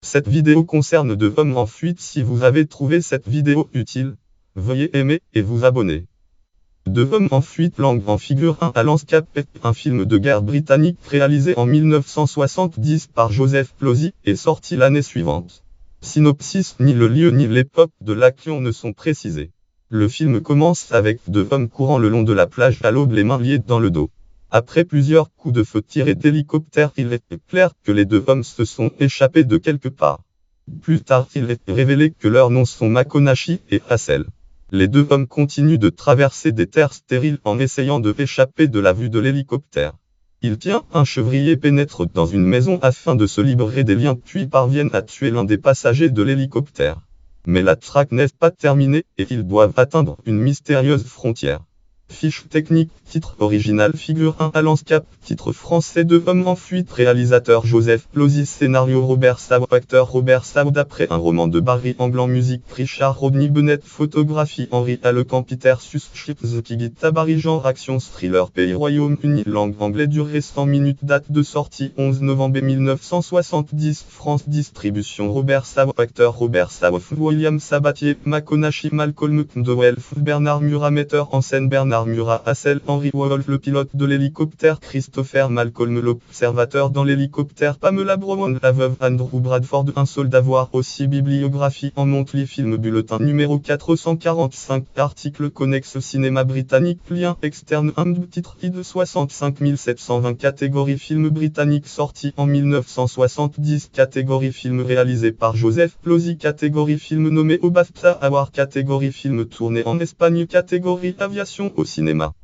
Cette vidéo concerne deux hommes en fuite. Si vous avez trouvé cette vidéo utile, veuillez aimer et vous abonner. Deux hommes en fuite, langue en figure 1 à Landscape est un film de guerre britannique réalisé en 1970 par Joseph Plosy et sorti l'année suivante. Synopsis: ni le lieu ni l'époque de l'action ne sont précisés. Le film commence avec deux hommes courant le long de la plage à l'aube, les mains liées dans le dos. Après plusieurs coups de feu tirés d'hélicoptère, il est clair que les deux hommes se sont échappés de quelque part. Plus tard, il est révélé que leurs noms sont McConaughey et Hassel. Les deux hommes continuent de traverser des terres stériles en essayant de échapper de la vue de l'hélicoptère. Il tient un chevrier, pénètre dans une maison afin de se libérer des liens, puis parviennent à tuer l'un des passagers de l'hélicoptère. Mais la traque n'est pas terminée et ils doivent atteindre une mystérieuse frontière. Fiche technique, titre original figure 1 à Landscape, titre français Deux hommes en fuite, réalisateur Joseph Plosy, scénario Robert Sabo, acteur Robert Sabo d'après un roman de Barry Anglan, musique Richard Rodney Bennett, photographie Henri Alecan, Peter Suschipski, guitare Barry, genre action thriller, pays Royaume-Uni, langue anglais, durée 100 minutes, date de sortie 11 novembre 1970, France, distribution Robert Sabo, acteur Robert Sabo, William Sabatier, McConaughey, Malcolm McDowell, Bernard Murat, metteur en scène Bernard Murat, Hassel, Henry Wolf, le pilote de l'hélicoptère Christopher Malcolm, l'observateur dans l'hélicoptère Pamela Brown, la veuve Andrew Bradford, un soldat. Voir aussi bibliographie en Monthly Film Bulletin numéro 445, article connexe cinéma britannique, lien externe, titre ID 65 720, catégorie film britannique sorti en 1970, catégorie film réalisé par Joseph Plosy, catégorie film nommé au BAFTA Award, catégorie film tourné en Espagne, catégorie aviation au cinéma.